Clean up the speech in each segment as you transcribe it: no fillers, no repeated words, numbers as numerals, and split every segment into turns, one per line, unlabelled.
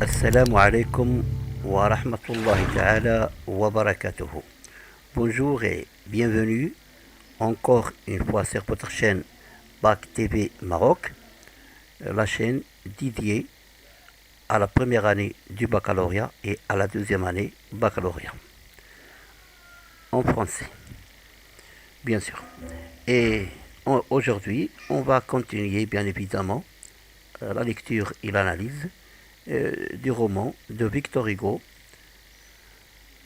Assalamu alaikum wa rahmatullahi ta'ala wa barakatuhu. Bonjour et bienvenue encore une fois sur votre chaîne BAC TV Maroc, la chaîne dédiée à la première année du baccalauréat et à la deuxième année baccalauréat en français, bien sûr. Et aujourd'hui, on va continuer bien évidemment la lecture et l'analyse du roman de Victor Hugo.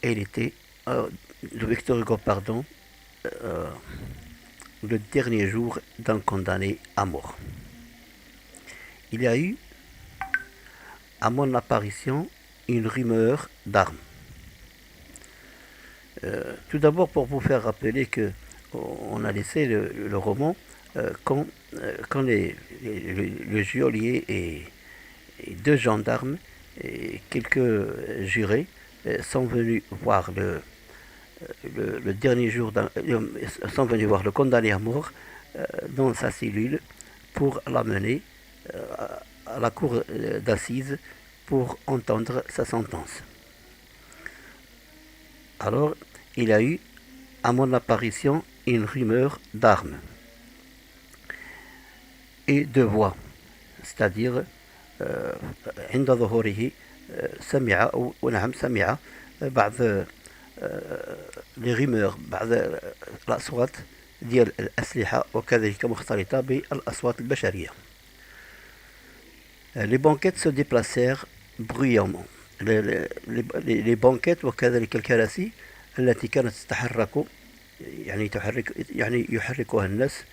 Il était de Victor Hugo, pardon, euh, le dernier jour d'un condamné à mort. Il y a eu à mon apparition une rumeur d'armes. Tout d'abord pour vous faire rappeler que on a laissé le roman quand le geôlier et deux gendarmes et quelques jurés sont venus voir le dernier jour, sont venus voir le condamné à mort dans sa cellule pour l'amener à la cour d'assises pour entendre sa sentence. Alors, il y a eu à mon apparition une rumeur d'armes et de voix, c'est-à-dire عند ظهوره سمع أو نعم سمع بعض لي غيمور بعض الأصوات ديال الأسلحة وكذلك مختلطة بالأصوات البشرية. Les banquettes se déplacèrent bruyamment. les banquettes وكذلك الكراسي التي كانت تتحرك يعني يحركها الناس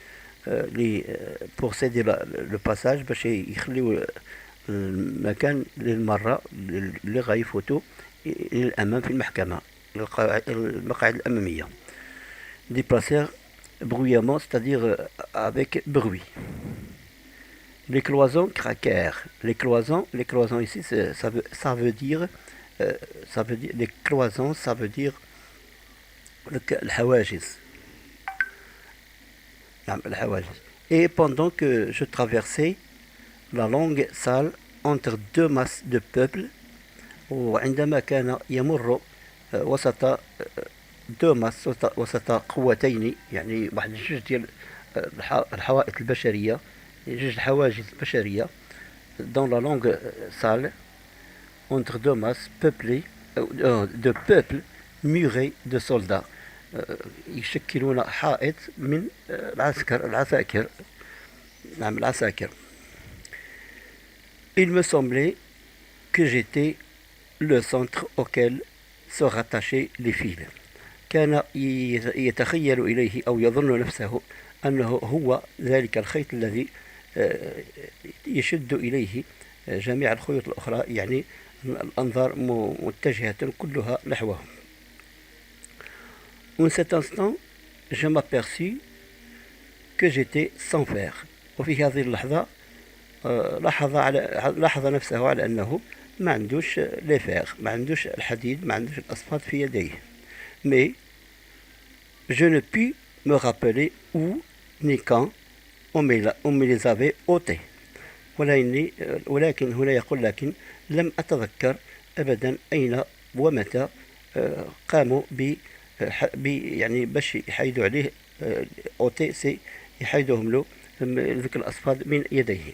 pour céder le passage باش يخليو المكان للمرة اللي غيفوتوا للأمام في المحكمة المقاعد الأمامية. Déplacèrent bruyamment, c'est-à-dire avec bruit. Les cloisons craquèrent. Les cloisons ici, ça veut dire les cloisons, ça veut dire الحواجز. Et pendant que je traversais la longue salle entre deux masses de peuple, وعندما كان يمر وسط deux masses وسط قوتين يعني واحد جوج ديال الحوائط البشرية جوج الحواجز البشرية dans la longue salle entre deux masses peuplées de peuples murés de soldats يشكلون حائط من العساكر. Il me semblait que j'étais le centre auquel se rattachaient les fils. كان يتخيل إليه أو يظن نفسه أنه هو ذلك الخيط الذي يشد إليه جميع الخيوط الأخرى، يعني الأنظار متجهة كلها نحوه. En cet instant, je m'aperçus que j'étais sans fer. وفي هذه اللحظة لاحظ نفسه على أنه ما عندوش لي فيغ، ما عندوش الحديد، ما عندوش الأصفاد في يديه. Mais je ne pus me rappeler où ni quand on me les avait ôtés. ولكن هنا يقول لكن لم أتذكر أبدا أين ومتى قاموا يعني باش يحيدوا عليه أوتي سي يحيدوهم له ذيك الأصفاد من يديه.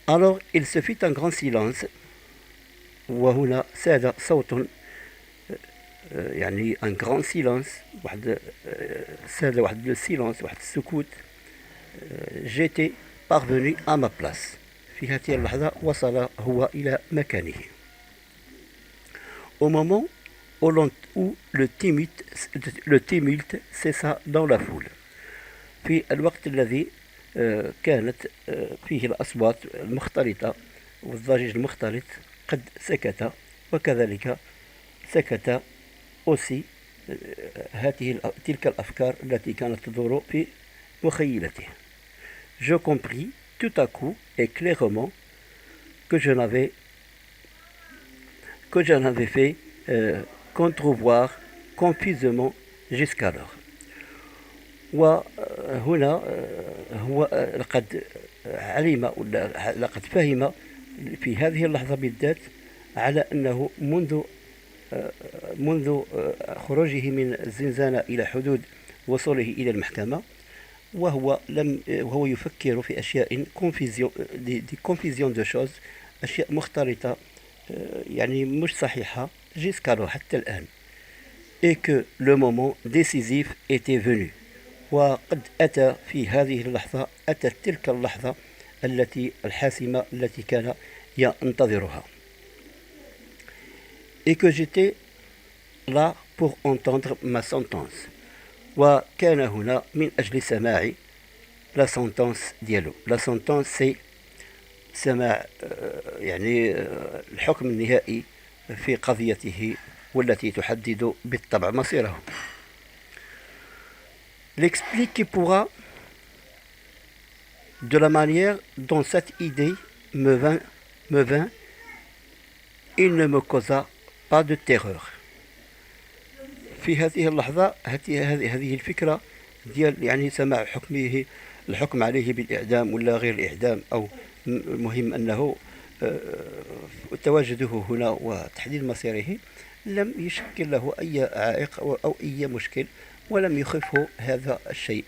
Alors il se fit un grand silence وهنا ساد صوت يعني un grand silence ساد واحد السيلانس واحد السكوت. J'étais parvenu à ma place. في هذه اللحظة وصل هو إلى مكانه. Au moment où le tumulte cessa dans la foule. في الوقت الذي كانت فيه الأصوات المختلطة والضجيج المختلط قد سكت، وكذلك سكت aussi تلك الأفكار التي كانت تدور في مخيلته. Je compris tout à coup et clairement que je n'avais fait qu'entrevoir confusément jusqu'alors. وهنا هو لقد علم ولا لقد فهم في هذه اللحظة بالذات على أنه منذ خروجه من الزنزانة إلى حدود وصوله إلى المحكمة، وهو يفكر في أشياء كونفيزيون دو شوز، أشياء مختلطة يعني مش صحيحة جيسكالو حتى الآن. et que le moment décisif était venu. وقد أتى في هذه اللحظة، أتت تلك اللحظة الحاسمة التي كان ينتظرها. et que j'étais là pour entendre ma sentence. وكان هنا من أجل سماع la sentence ديالو. la sentence c'est سماع يعني الحكم النهائي في قضيته والتي تحدد بالطبع مصيره. L'explique qui pourra de la manière dont cette idée me vint, il ne me causa pas de terreur. في هذه اللحظة هذه الفكرة ديال يعني سماع الحكم عليه بالإعدام ولا غير الإعدام، أو المهم أنه تواجده هنا وتحديد مصيره لم يشكل له أي عائق أو أي مشكل، ولم يخفه هذا الشيء.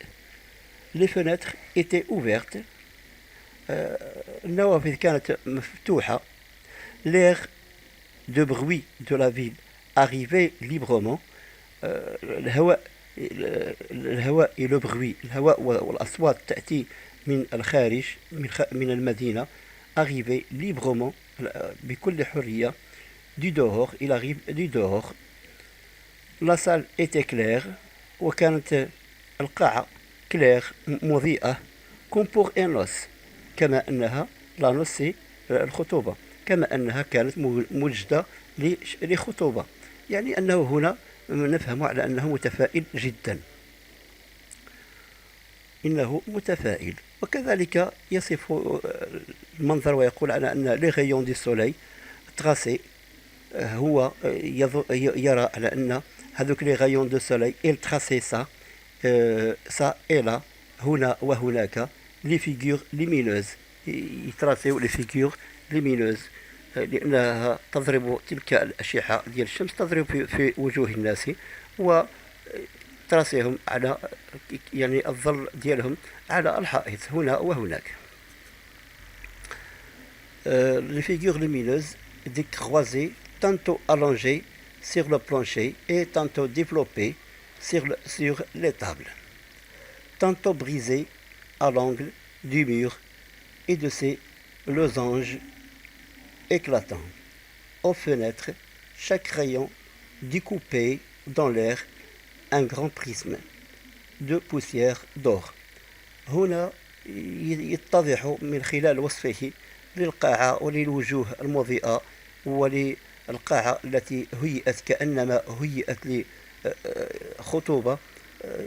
Les fenêtres étaient ouvertes. النوافذ كانت مفتوحة. L'air de bruit de la ville arrivait librement. الهواء et le bruit، الهواء والأصوات تأتي من الخارج من المدينة. arrivait librement بكل حرية. du dehors، il arrive du dehors. la salle était claire، وكانت القاعة claire مضيئة. comme pour un noce، كما أنها la noce الخطوبة، كما أنها كانت موجدة لخطوبة، يعني أنه هنا نفهم على أنه متفائل جدا، إنه متفائل. وكذلك يصف المنظر ويقول على أن les rayons du soleil tracés، هو يرى على أن هذوك les rayons du soleil ils traçaient ça et là، هنا وهناك les figures lumineuses، يتراسيو les figures lumineuses لأنها تضرب تلك الأشعة ديال الشمس تضرب في وجوه الناس وتراسيهم على يعني الظل ديالهم على الحائط هنا وهناك. Les figures lumineuses des croisées tantôt allongées sur le plancher et tantôt développées sur les tables, tantôt brisées à l'angle du mur et de ses losanges éclatants. Aux fenêtres, chaque rayon découpait dans l'air un grand prisme de poussière d'or. هنا يتضح من خلال وصفه للقاعة وللوجوه المضيئة وللقاعة التي هيئت كأنما هيئت لخطوبة،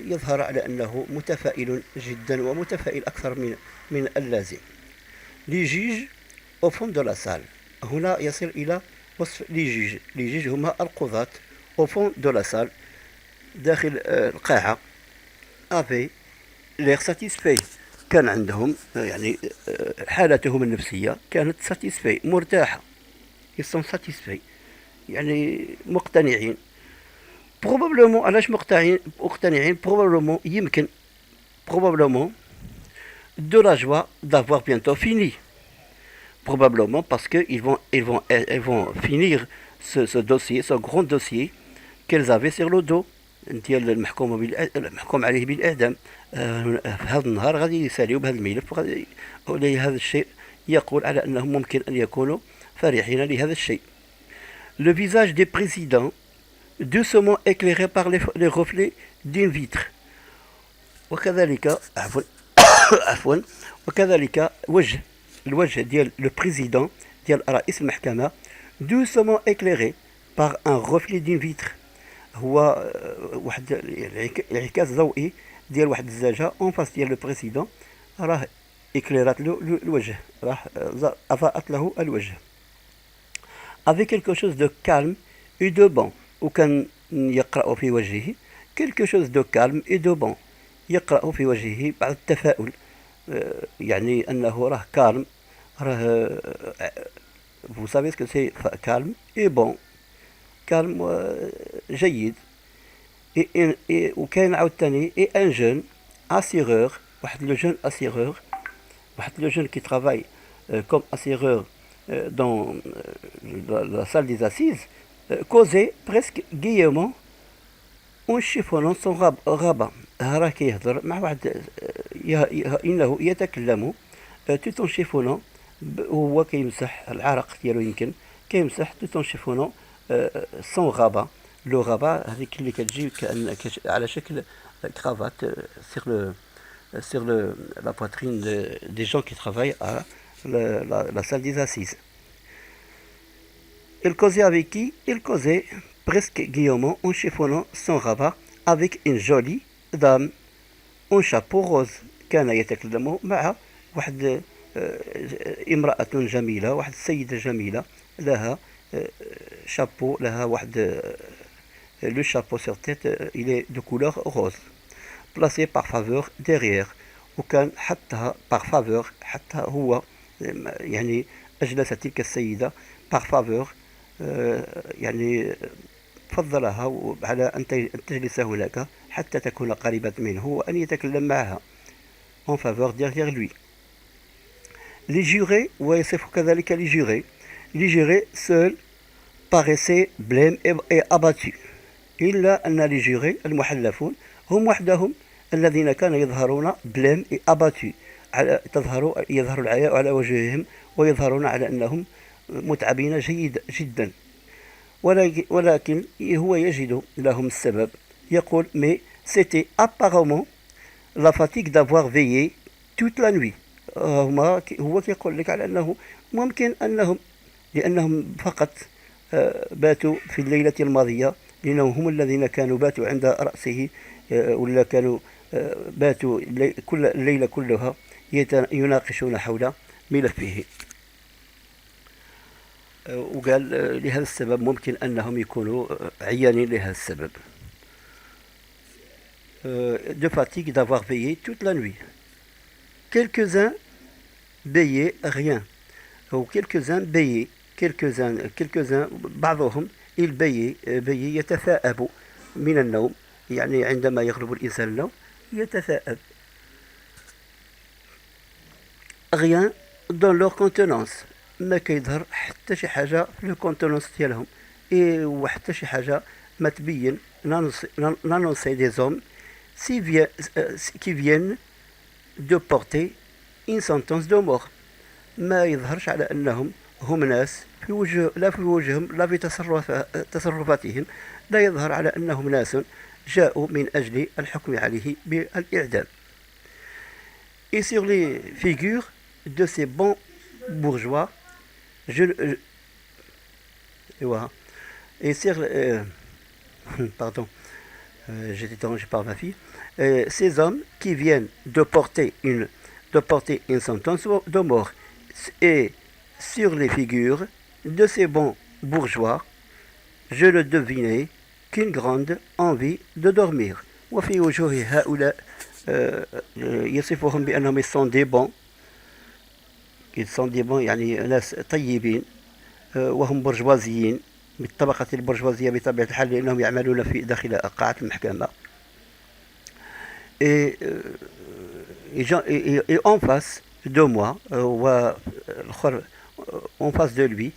يظهر على أنه متفائل جدا ومتفائل أكثر من اللازم. Les juges au fond de la salle، هنا يصل إلى وصف les juges هما القضاة au fond de la salle داخل القاعة avaient l'air satisfait، كان عندهم يعني حالتهم النفسية كانت satisfait مرتاحة، ils sont satisfaits يعني مقتنعين. probablement علاش مقتنعين probablement يمكن probablement de la joie d'avoir bientôt fini. Probablement parce qu'ils vont finir ce dossier, ce grand dossier qu'elles avaient sur le dos ديال المحكوم عليه بالإعدام. في هذا النهار غادي يساليو بهذا الملف، ولهذا الشيء يقول على أنهم ممكن أن يكونوا فرحين لهذا الشيء. Le visage des présidents doucement éclairé par les reflets d'une vitre. وكذلك وكذلك الوجه ديال le président ديال رئيس المحكمة doucement éclairé par un reflet d'une vitre، هو واحد انعكاس ضوئي ديال واحد الزجاجة اون فاس ديال لو بريزيدون، راه اكليرات له الوجه، راه اضاءت له الوجه. avec quelque chose de calme et de bon، وكان يقرأ في وجهه quelque chose de calme et de bon، يقرأ في وجهه بعض التفاؤل، يعني أنه راه كالم راه vous savez ce que c'est calme et bon calme جيد وكاين عاوتاني et un jeune assureur واحد لو jeune assureur واحد لو jeune qui travaille comme assureur dans la salle des assises causait presque gaiement en chiffonnant son rabat. راه كيهضر مع واحد إنه يتكلم tout en chiffonnant وهو كيمسح العرق ديالو يمكن كيمسح tout en chiffonnant son rabat. لو غابا هذيك اللي كتجي على شكل كرافات sur la poitrine des gens qui travaillent à la salle des assises. Il causait avec qui? Il causait presque gaiement en chiffonnant son rabat avec une jolie dame en chapeau rose. كان يتكلم مع واحد امرأة جميلة واحد السيدة جميلة لها شابو لها واحد le chapeau sur tête il est de couleur rose placé par faveur derrière وكان حطها par faveur حتى هو يعني أجلس تلك السيدة par faveur يعني فضلها على أن تجلس هناك حتى تكون قريبة منه وأن يتكلم معها en faveur derrière lui. Les jurés ويصف كذلك les jurés seuls paraissaient blêmes et abattus إلا أن les jurés المحلفون هم وحدهم الذين كانوا يظهرون blêmes et abattus يظهر العياء على وجوههم ويظهرون على أنهم متعبين جدا ولكن هو يجد لهم السبب يقول mais c'était apparemment la fatigue d'avoir veillé toute la nuit. هو كيقول لك على أنه ممكن لأنهم فقط باتوا في الليلة الماضية لأنهم هم الذين كانوا باتوا عند رأسه ولا كانوا باتوا كل الليلة كلها يناقشون حول ملفه. وقال لهذا السبب ممكن أنهم يكونوا عيانين لهذا السبب. De fatigue d'avoir veillé toute la nuit. Quelques-uns beillaient rien. أو quelques-uns beillaient. quelques-uns بعضهم البيي يتثاءب من النوم يعني عندما يغلب الإنسان النوم يتثاءب. Rien dans leur contenance ما كيظهر حتى شي حاجة في الكونتونونس ديالهم وحتى شي حاجة ما تبين l'annoncer des hommes qui viennent de porter une sentence de mort ما يظهرش على أنهم هم ناس في وجههم لا في تصرفاتهم لا يظهر على أنهم ناس جاءوا من أجل الحكم عليه بالإعدام. Et sur les figures de ces bons bourgeois et sur pardon j'étais dérangé par ma fille ces hommes qui viennent de porter une sentence de mort et sur les figures de ces bons bourgeois je le devinais qu'une grande envie de dormir. وفي وجوه هؤلاء يصفهم بأنهم sont des bons يعني ناس طيبين وهم برجوازيين من الطبقة البرجوازية بطبيعة الحال لأنهم يعملون في داخل قاعة المحكمة. Et en face de moi en face de lui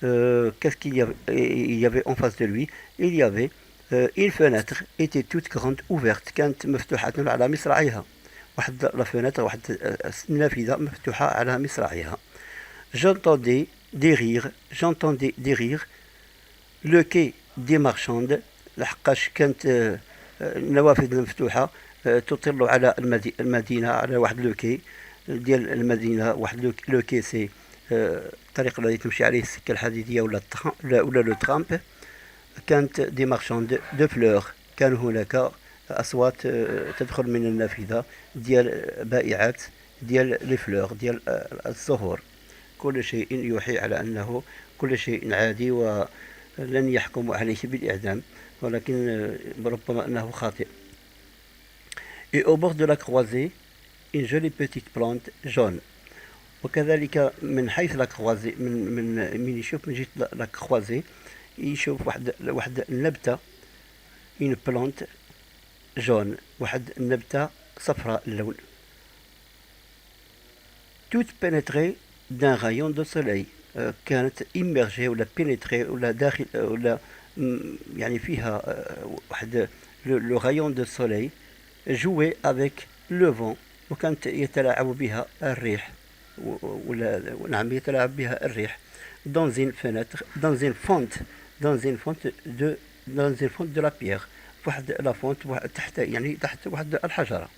qu'est-ce qu'il y avait? Il y avait en face de lui il y avait une fenêtre était toute grande ouverte كانت مفتوحة على مصراعيها واحد لا فenêtre واحد النافذة مفتوحة على مصراعيها. J'entendais des rires le quai des marchandes لحقاش كانت النوافذ المفتوحة تطل على المدينة على واحد لو كي ديال المدينة واحد لو كي سي الطريق الذي تمشي عليه السكة الحديدية ولا لو ترامب. كانت دي مارشاند دو فلور كان هناك أصوات تدخل من النافذة ديال بائعات ديال لي فلور ديال الزهور. كل شيء يوحي على أنه كل شيء عادي ولن يحكم عليه بالإعدام ولكن ربما أنه خاطئ. Et au bord de la croisée une jolie petite plante jaune وكذلك من حيث لا كروازي، من يشوف من جهة لا كروازي يشوف واحد النبتة، une plante jaune، واحد النبتة صفراء اللون. toute pénétrée d'un rayon de soleil، كانت immergée ولا pénétrée ولا داخل ولا يعني فيها واحد le rayon de soleil jouait avec le vent، وكانت يتلاعب بها الريح ولا نعم يتلاعب بها الريح dans une fenêtre، dans une fente، dans une fente de la pierre، واحد لا فونت تحت يعني تحت واحد الحجرة.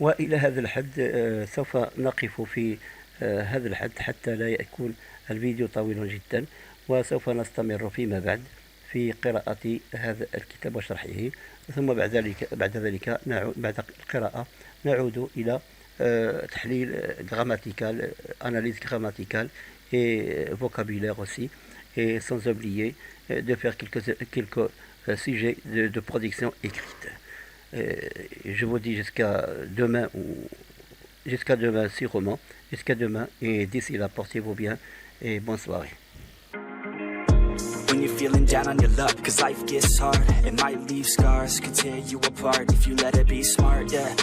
وإلى هذا الحد سوف نقف في هذا الحد حتى لا يكون الفيديو طويلا جدا، وسوف نستمر فيما بعد في قراءة هذا الكتاب وشرحه، ثم بعد ذلك بعد القراءة نعود إلى تحليل grammatical، analyse grammaticale et vocabulaire aussi, et sans oublier de faire quelques sujets de production écrite. Je vous dis jusqu'à demain sûrement, jusqu'à demain, et d'ici là portez-vous bien et bonne soirée.
When you're feeling down on your luck, cause life gets hard, it might leave scars, could tear you apart if you let it be smart, yeah.